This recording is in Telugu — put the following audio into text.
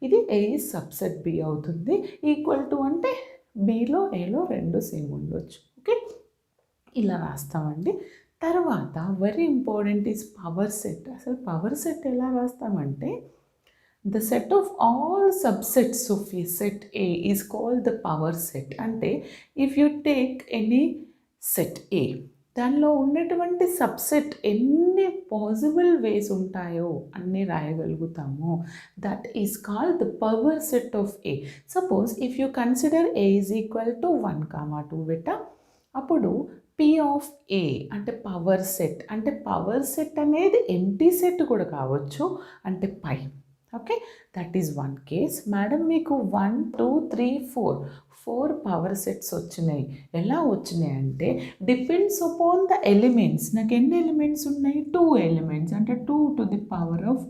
ఇది A is subset B అవుతుంది. ఈక్వల్ టు అంటే Bలో Aలో రెండు సేమ్ ఉండొచ్చు. ఓకే, ఇలా రాస్తామండి. తర్వాత very important is power set. అసలు పవర్ సెట్ ఎలా రాస్తామంటే the set of all subsets of a set A is called the power set. అంటే if you take any set A, దానిలో ఉన్నటువంటి సబ్సెట్ ఎన్ని పాసిబుల్ వేస్ ఉంటాయో అన్నీ రాయగలుగుతాము. That is called the power set of A. Suppose if you consider A is equal to 1, 2 beta, అప్పుడు పి ఆఫ్ ఏ అంటే పవర్ సెట్. అంటే పవర్ సెట్ అనేది ఎంటీ సెట్ కూడా కావచ్చు, అంటే phi. Okay, that is one case. Madam మీకు 1, 2, 3, 4 పవర్ సెట్స్ వచ్చినాయి. ఎలా వచ్చినాయి అంటే డిపెండ్స్ అపాన్ ద ఎలిమెంట్స్. నాకు ఎన్ని ఎలిమెంట్స్ ఉన్నాయి? 2 ఎలిమెంట్స్, అంటే 2 to the power of